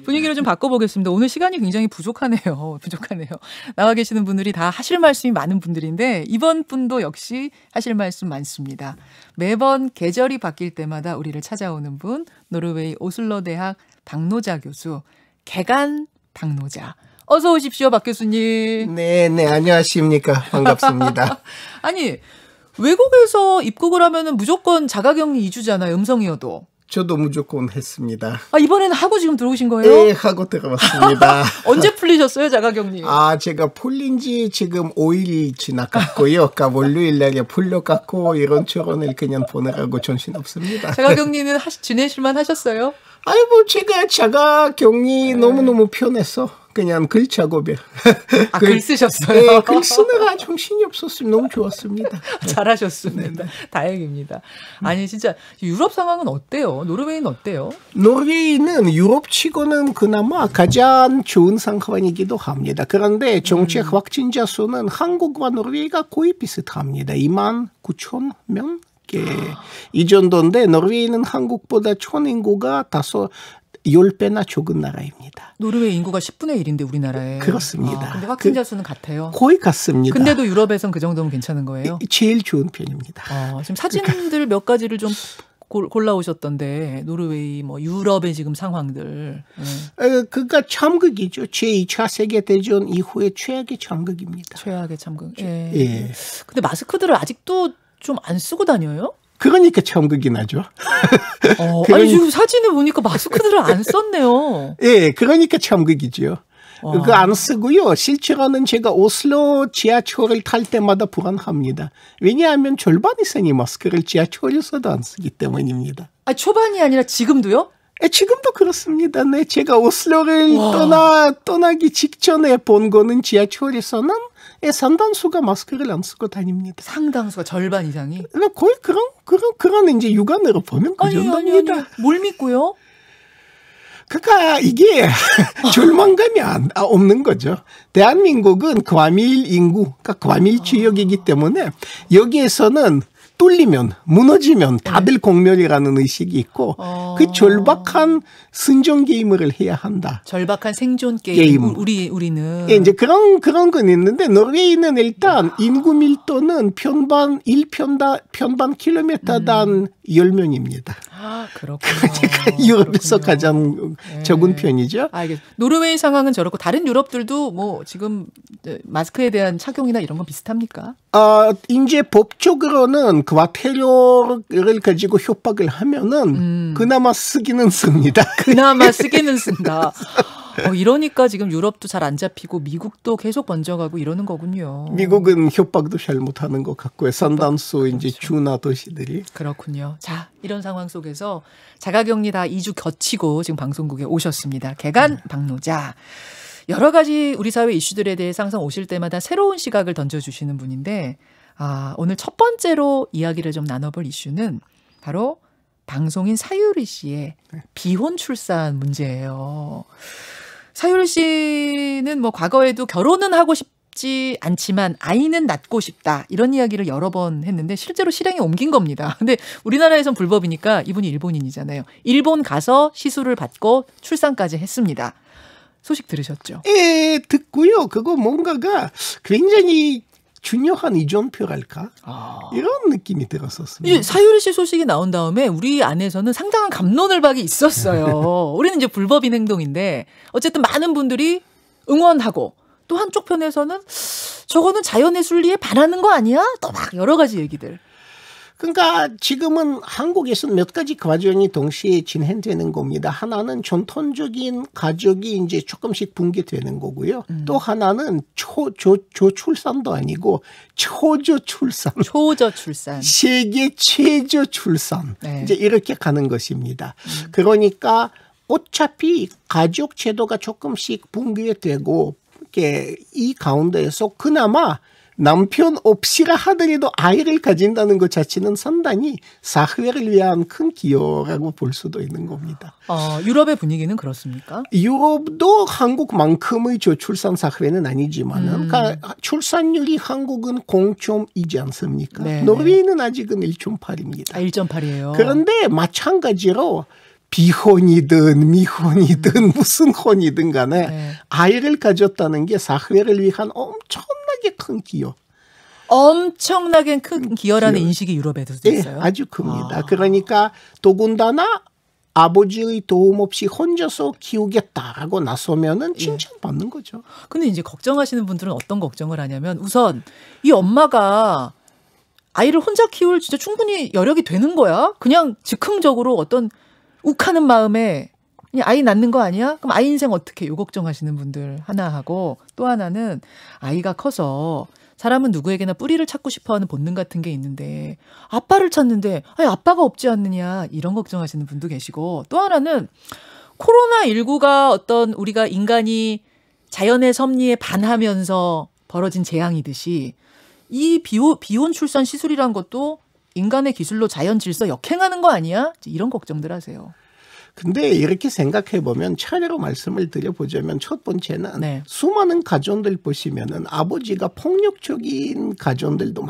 분위기를 좀 바꿔보겠습니다. 오늘 시간이 굉장히 부족하네요. 부족하네요. 나와 계시는 분들이 다 하실 말씀이 많은 분들인데 이번 분도 역시 하실 말씀 많습니다. 매번 계절이 바뀔 때마다 우리를 찾아오는 분, 노르웨이 오슬로 대학 박노자 교수, 개간 박노자. 어서 오십시오, 박 교수님. 네, 안녕하십니까. 반갑습니다. 아니, 외국에서 입국을 하면은 무조건 자가격리 2주잖아요. 음성이어도. 저도 무조건 했습니다. 아, 이번에는 하고 지금 들어오신 거예요? 네, 하고 들어왔습니다. 언제 풀리셨어요, 자가격리? 제가 풀린 지 지금 5일 지나갔고요. 그러니까 월요일 날에 풀려갖고 이런저런을 그냥 보내라고 정신없습니다. 자가격리는 지내실만 하셨어요? 제가 자가격리 너무너무 편해서 그냥 글 작업에. 글 쓰셨어요? 네, 글 쓰느라 정신이 없었으면 너무 좋았습니다. 잘하셨습니다. 다행입니다. 아니, 진짜 유럽 상황은 어때요? 노르웨이는 어때요? 노르웨이는 유럽치고는 그나마 가장 좋은 상황이기도 합니다. 그런데 정책 확진자 수는 한국과 노르웨이가 거의 비슷합니다. 29,000명? 이 정도인데 노르웨이는 한국보다 총 인구가 10배나 적은 나라입니다. 노르웨이 인구가 10분의 1인데 우리나라에. 그렇습니다. 근데 확진자 수는 같아요? 거의 같습니다. 근데도 유럽에선 그 정도면 괜찮은 거예요? 제일 좋은 편입니다. 지금 사진들 몇 가지를 좀 골라오셨던데 노르웨이, 유럽의 지금 상황들. 그가 참극이죠. 제2차 세계대전 이후에 최악의 참극입니다. 최악의 참극. 예. 예. 근데 마스크들을 아직도 좀 안 쓰고 다녀요? 그러니까 참극이 나죠. 아니, 지금 사진을 보니까 마스크들을 안 썼네요. 예, 그러니까 참극이죠. 그거 안 쓰고요. 실제로는 제가 오슬로 지하철을 탈 때마다 불안합니다. 왜냐하면 절반 이상이 마스크를 지하철에서도 안 쓰기 때문입니다. 초반이 아니라 지금도요? 지금도 그렇습니다. 네, 제가 오슬로를 떠나기 직전에 본 거는 지하철에서는 상당수가 마스크를 안 쓰고 다닙니다. 상당수가 절반 이상이? 거의 그런 이제 육안으로 보면 그 정도입니다. 아니, 뭘 믿고요? 그러니까 이게 절망감이 없는 거죠. 대한민국은 과밀 인구, 그러니까 과밀 지역이기 때문에 여기에서는 뚫리면, 무너지면 다들 공멸이라는 의식이 있고 그 절박한 생존 게임을 해야 한다. 절박한 생존 게임. 우리는. 예, 이제 그런 건 있는데 노르웨이는 일단 인구 밀도는 편반 킬로미터당 10명입니다. 그렇군요. 그러니까 유럽에서 가장 적은 편이죠. 알겠습니다. 노르웨이 상황은 저렇고 다른 유럽들도 지금 마스크에 대한 착용이나 이런 건 비슷합니까? 이제 법적으로는 과태료를 가지고 협박을 하면은 그나마 쓰기는 씁니다. 그나마 쓰기는 쓴다. 이러니까 지금 유럽도 잘 안 잡히고 미국도 계속 번져가고 이러는 거군요. 미국은 협박도 잘 못하는 것 같고요. 상당수 이제 주나 도시들이. 그렇군요. 자, 이런 상황 속에서 자가격리 다 2주 거치고 지금 방송국에 오셨습니다. 개간 박노자. 여러 가지 우리 사회 이슈들에 대해 항상 오실 때마다 새로운 시각을 던져주시는 분인데 오늘 첫 번째로 이야기를 좀 나눠볼 이슈는 바로 방송인 사유리 씨의 비혼 출산 문제예요. 사유리 씨는 과거에도 결혼은 하고 싶지 않지만 아이는 낳고 싶다 이런 이야기를 여러 번 했는데 실제로 실행에 옮긴 겁니다. 근데 우리나라에선 불법이니까 이분이 일본인이잖아요. 일본 가서 시술을 받고 출산까지 했습니다. 소식 들으셨죠? 예, 듣고요. 그거 뭔가가 굉장히 중요한 이정표랄까? 이런 느낌이 들었었습니다. 사유리 씨 소식이 나온 다음에 우리 안에서는 상당한 갑론을박이 있었어요. 우리는 이제 불법인 행동인데 어쨌든 많은 분들이 응원하고 또 한쪽 편에서는 저거는 자연의 순리에 반하는 거 아니야? 또 막 여러 가지 얘기들. 그러니까 지금은 한국에서는 몇 가지 과정이 동시에 진행되는 겁니다. 하나는 전통적인 가족이 이제 조금씩 붕괴되는 거고요. 또 하나는 조출산도 아니고 초저출산. 초저출산. 세계 최저 출산. 네. 이제 이렇게 가는 것입니다. 그러니까 어차피 가족 제도가 조금씩 붕괴되고 이 가운데에서 그나마 남편 없이라 하더라도 아이를 가진다는 것 자체는 상당히 사회를 위한 큰 기여라고 볼 수도 있는 겁니다. 유럽의 분위기는 그렇습니까? 유럽도 한국만큼의 저출산 사회는 아니지만 그러니까 출산율이 한국은 0.2지 않습니까? 네네. 노르웨이는 아직은 1.8입니다. 1.8이에요. 그런데 마찬가지로 비혼이든 미혼이든 무슨 혼이든 간에 네. 아이를 가졌다는 게 사회를 위한 엄청나게 큰 기여. 엄청나게 큰 기여라는 기여. 인식이 유럽에도 네, 있어요. 아주 큽니다. 그러니까 더군다나 아버지의 도움 없이 혼자서 키우겠다라고 나서면은 칭찬받는 거죠. 근데 이제 걱정하시는 분들은 어떤 걱정을 하냐면 우선 이 엄마가 아이를 혼자 키울 진짜 충분히 여력이 되는 거야? 그냥 즉흥적으로 어떤 욱하는 마음에 그냥 아이 낳는 거 아니야? 그럼 아이 인생 어떻게? 요 걱정하시는 분들 하나 하고 또 하나는 아이가 커서 사람은 누구에게나 뿌리를 찾고 싶어하는 본능 같은 게 있는데 아빠를 찾는데 아니 아빠가 없지 않느냐 이런 걱정하시는 분도 계시고 또 하나는 코로나19가 어떤 우리가 인간이 자연의 섭리에 반하면서 벌어진 재앙이듯이 이 비혼 출산 시술이란 것도 인간의 기술로 자연 질서 역행하는 거 아니야? 이런 걱정들 하세요. 근데 이렇게 생각해 보면 차례로 말씀을 드려보자면 첫 번째는 네. 수많은 가정들 보시면은 아버지가 폭력적인 가정들도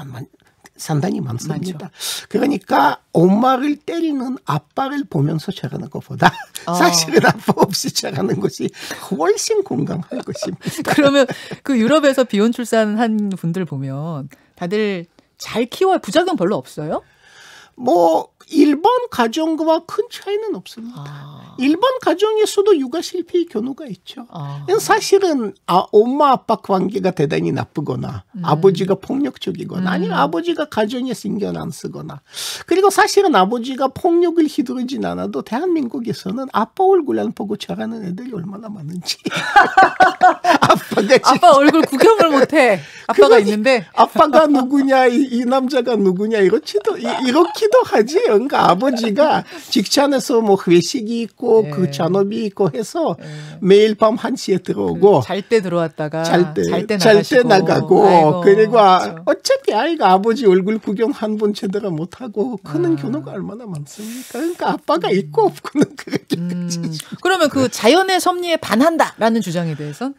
상당히 많습니다. 그러니까 엄마를 때리는 아빠를 보면서 자라는 것보다 사실은 아빠 없이 자라는 것이 훨씬 건강할 것입니다. 그러면 그 유럽에서 비혼 출산한 분들 보면 다들 잘 키워요. 부작용 별로 없어요? 뭐 일본 가정과 큰 차이는 없습니다. 일본 가정에서도 육아 실패의 경우가 있죠. 사실은 엄마 아빠 관계가 대단히 나쁘거나 아버지가 폭력적이거나 아니면 아버지가 가정에 신경 안 쓰거나 그리고 사실은 아버지가 폭력을 휘두르진 않아도 대한민국에서는 아빠 얼굴 안 보고 자라는 애들이 얼마나 많은지. 아빠 얼굴 구경을 못해. 아빠가 있는데. 아빠가 누구냐 이 남자가 누구냐 이렇기도 하지. 그러니까 아버지가 직장에서 뭐 회식이 있고 네. 그 잔업이 있고 해서 매일 밤 1시에 들어오고 잘 때 들어왔다가 잘 때 나가고 아이고, 그리고 그렇죠. 어차피 아이가 아버지 얼굴 구경 한 번 제대로 못하고 크는 경우가 얼마나 많습니까? 그러니까 아빠가 있고 없고는 그렇게 그러면 그 자연의 섭리에 반한다라는 주장에 대해서는?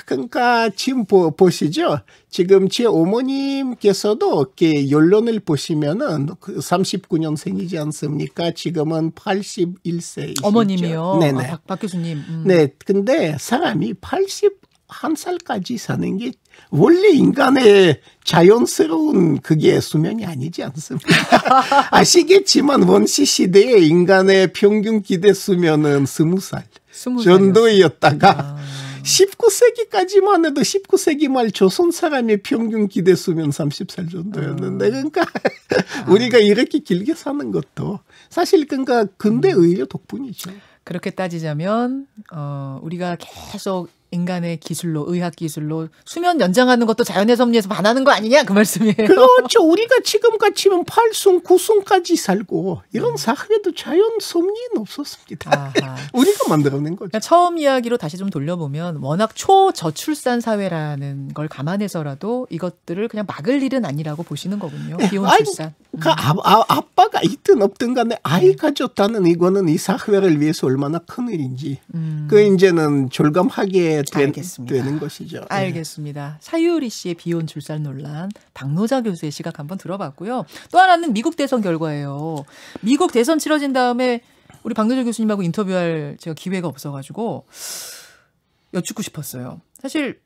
그러니까 지금 보시죠. 지금 제 어머님께서도 이렇게 연론을 보시면은 39년생이지 않습니까? 지금은 81세이시죠. 어머님이요. 네네. 박 교수님. 네. 근데 사람이 81살까지 사는 게 원래 인간의 자연스러운 그게 수명이 아니지 않습니까? 아시겠지만 원시 시대에 인간의 평균 기대 수명은 20살 정도였다가 19세기까지만 해도 19세기 말 조선 사람의 평균 기대 수명 30살 정도였는데 그러니까 우리가 이렇게 길게 사는 것도 사실 그러니까 근대 의료 덕분이죠. 그렇게 따지자면 우리가 계속 인간의 기술로 의학 기술로 수면 연장하는 것도 자연의 섭리에서 반하는 거 아니냐 그 말씀이에요. 그렇죠. 우리가 지금같이면 8승 9승까지 살고 이런 사회도 자연 섭리는 없었습니다. 우리가 만들어낸 거죠. 그러니까 처음 이야기로 다시 좀 돌려보면 워낙 초저출산 사회라는 걸 감안해서라도 이것들을 그냥 막을 일은 아니라고 보시는 거군요. 비혼 출산. 그러니까 아빠가 있든 없든 간에 아이 가졌다는 이거는 이 사회를 위해서 얼마나 큰 일인지 그 이제는 절감하게 되는 것이죠. 알겠습니다. 사유리 씨의 비혼 출산 논란, 박노자 교수의 시각 한번 들어봤고요. 또 하나는 미국 대선 결과예요. 미국 대선 치러진 다음에 우리 박노자 교수님하고 인터뷰할 제가 기회가 없어가지고 여쭙고 싶었어요. 사실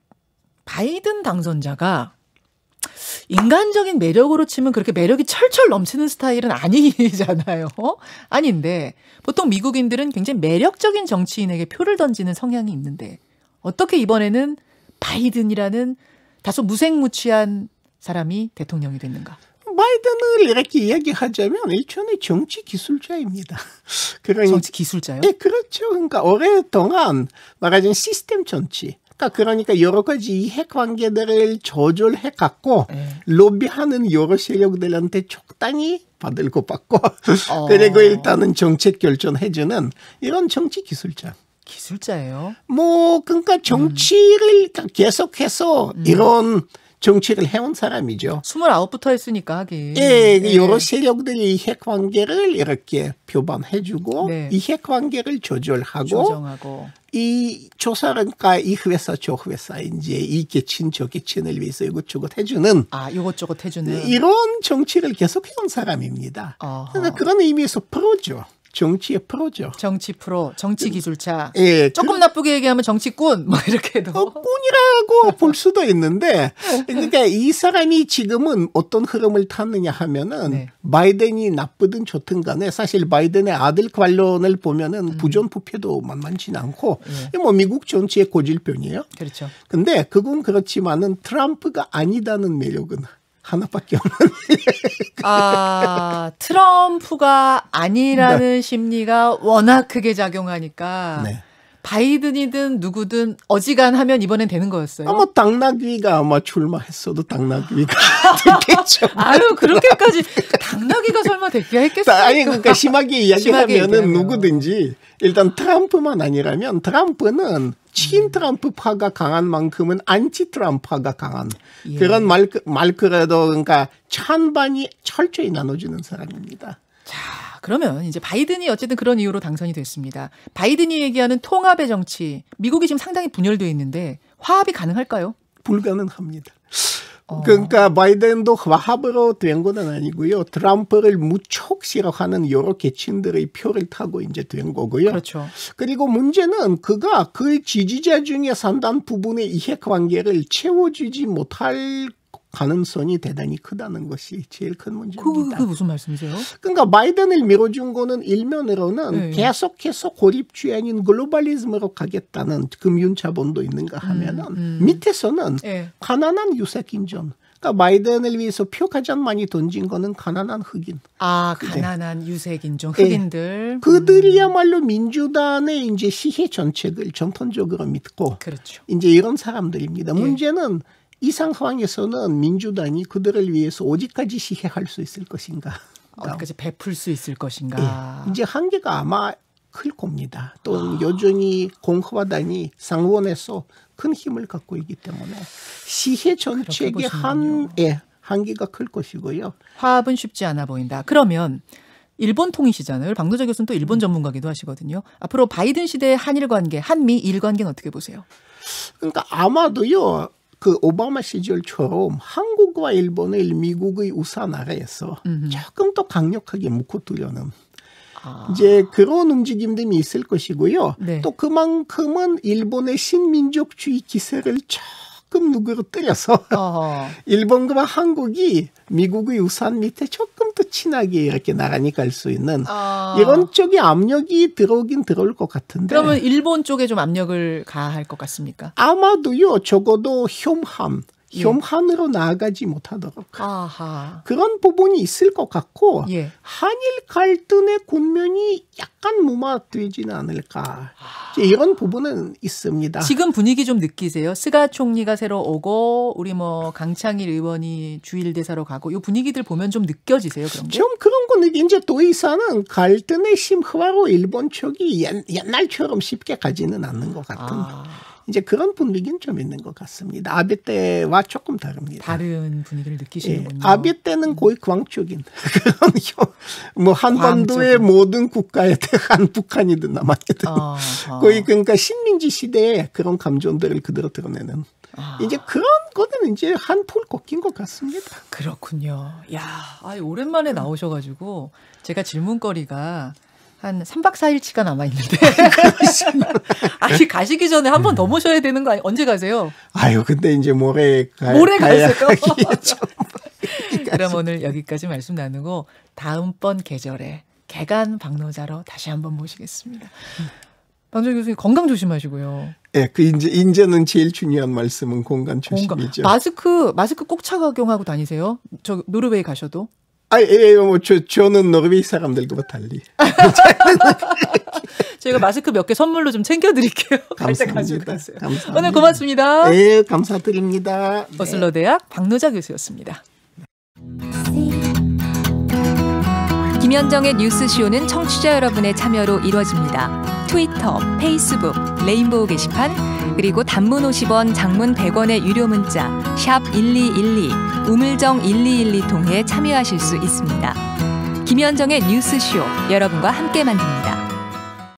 바이든 당선자가 인간적인 매력으로 치면 그렇게 매력이 철철 넘치는 스타일은 아니잖아요. 아닌데 보통 미국인들은 굉장히 매력적인 정치인에게 표를 던지는 성향이 있는데 어떻게 이번에는 바이든이라는 다소 무색무취한 사람이 대통령이 됐는가? 바이든을 이렇게 이야기하자면 일종의 정치 기술자입니다. 그러니까, 정치 기술자요? 네, 그렇죠. 그러니까 오랫동안 말하자면 시스템 정치. 그러니까 여러 가지 이해관계들을 조절해 갖고 로비하는 여러 세력들한테 적당히 받을 거 받고 그리고 일단은 정책 결정해주는 이런 정치 기술자. 기술자예요? 뭐 그러니까 정치를 계속해서 이런 정치를 해온 사람이죠. 29부터 했으니까 하긴. 예, 여러 세력들의 이해관계를 이렇게 표방해주고 이해관계를 조정하고 이 조사는가 이 회사 저 회사 이제 이 계층 저 계층을 위해서 이것저것 해주는 이것저것 해주는 이런 정치를 계속 해온 사람입니다. 그러니까 그런 의미에서 프로죠. 정치의 프로죠. 정치 프로, 정치 기술자. 예, 조금 나쁘게 얘기하면 정치꾼 뭐 이렇게도. 꾼이라고 볼 수도 있는데 그러니까 이 사람이 지금은 어떤 흐름을 탔느냐 하면은 네. 바이든이 나쁘든 좋든 간에 사실 바이든의 아들 관련을 보면은 부전부패도 만만치는 않고 뭐 미국 정치의 고질병이에요. 그렇죠. 근데 그건 그렇지만은 트럼프가 아니다는 매력은 하나밖에 없는. 아, 트럼프가 아니라는 심리가 워낙 크게 작용하니까 네. 바이든이든 누구든 어지간하면 이번엔 되는 거였어요. 아마 당나귀가 아마 출마했어도 당나귀가 됐겠죠. 아유, 그렇게까지 당나귀가 설마 됐게 했겠어요? 아니 그러니까 심하게 이야기하면은 얘기하면. 누구든지 일단 트럼프만 아니라면 트럼프는 친 트럼프파가 강한 만큼은 안티 트럼프파가 강한 예. 그런 말그래도 그러니까 찬반이 철저히 나눠지는 사람입니다. 자, 그러면 이제 바이든이 어쨌든 그런 이유로 당선이 됐습니다. 바이든이 얘기하는 통합의 정치, 미국이 지금 상당히 분열되어 있는데 화합이 가능할까요? 불가능합니다. 그러니까 바이든도 화합으로 된 건 아니고요. 트럼프를 무척 싫어하는 여러 계층들의 표를 타고 이제 된 거고요. 그렇죠. 그리고 문제는 그가 그 지지자 중에 상당 부분의 이해관계를 채워주지 못할 가능성이 대단히 크다는 것이 제일 큰 문제입니다. 그게 무슨 말씀이세요? 그러니까 바이든을 밀어준 거는 일면으로는 네. 계속해서 고립주의인 글로벌리즘으로 가겠다는 금융자본도 있는가 하면은 밑에서는 네. 가난한 유색인종. 그러니까 바이든을 위해서 표 가장 많이 던진 거는 가난한 흑인. 아, 가난한 유색인종 흑인들. 그들이야말로 민주당의 이제 시해 정책을 전통적으로 믿고 그렇죠. 이제 이런 사람들입니다. 문제는 이 상황에서는 민주당이 그들을 위해서 어디까지 시해할 수 있을 것인가. 어디까지 베풀 수 있을 것인가. 예, 이제 한계가 아마 클 겁니다. 또 여전히 공화당이 상원에서 큰 힘을 갖고 있기 때문에 시해 정책의 한계가 클 것이고요. 화합은 쉽지 않아 보인다. 그러면 일본 통이시잖아요. 박노자 교수는 또 일본 전문가기도 하시거든요. 앞으로 바이든 시대의 한일 관계, 한미 일 관계는 어떻게 보세요? 그러니까 아마도요. 그 오바마 시절처럼 한국과 일본을 미국의 우산 아래에서 조금 더 강력하게 묶어두려는 이제 그런 움직임들이 있을 것이고요. 네. 또 그만큼은 일본의 신민족주의 기세를 조금 누그러뜨려서 일본과 한국이 미국의 우산 밑에 조금 더 친하게 이렇게 나란히 갈 수 있는 이런 쪽의 압력이 들어오긴 들어올 것 같은데. 그러면 일본 쪽에 좀 압력을 가할 것 같습니까? 아마도요. 적어도 혐한으로 나아가지 못하도록 아하. 그런 부분이 있을 것 같고 예. 한일 갈등의 국면이 약간 무마되지는 않을까. 이런 부분은 있습니다. 지금 분위기 좀 느끼세요? 스가 총리가 새로 오고 우리 뭐 강창일 의원이 주일 대사로 가고 이 분위기들 보면 좀 느껴지세요? 그런 게? 좀 그런 거는 이제 더 이상은 갈등의 심화로 일본 쪽이 옛날처럼 쉽게 가지는 않는 것 같은 이제 그런 분위기는 좀 있는 것 같습니다. 아베 때와 조금 다릅니다. 다른 분위기를 느끼시는군요. 아베 때는 거의 광적인 그런 뭐 한반도의 모든 국가에 대한 북한이든 남한이든 거의 그러니까 식민지 시대에 그런 감정들을 그대로 드러내는 이제 그런 거는 이제 한풀 꺾인 것 같습니다. 그렇군요. 야, 오랜만에 나오셔가지고 제가 질문거리가 한 3박 4일치가 남아있는데. 아니, 가시기 전에 한 번 더 모셔야 되는 거 아니에요? 언제 가세요? 아유, 근데 이제 모레 가세요? 그럼 그럼 오늘 여기까지 말씀 나누고 다음번 계절에 개간 박노자로 다시 한번 모시겠습니다. 박노자 교수님 건강 조심하시고요. 네, 이제는 제일 중요한 말씀은 건강 조심이죠. 마스크 꼭 착용하고 다니세요? 저 노르웨이 가셔도? 저는 노르웨이 사람들과 달리. 저희가 마스크 몇 개 선물로 좀 챙겨드릴게요. 갈 때 가지고 가세요. 감사합니다. 오늘 고맙습니다. 네, 감사드립니다. 오슬로 대학 박노자 교수였습니다. 김현정의 뉴스쇼는 청취자 여러분의 참여로 이루어집니다. 트위터, 페이스북, 레인보우 게시판, 그리고 단문 50원, 장문 100원의 유료 문자 샵 1212, 우물정 1212 통해 참여하실 수 있습니다. 김현정의 뉴스쇼, 여러분과 함께 만듭니다.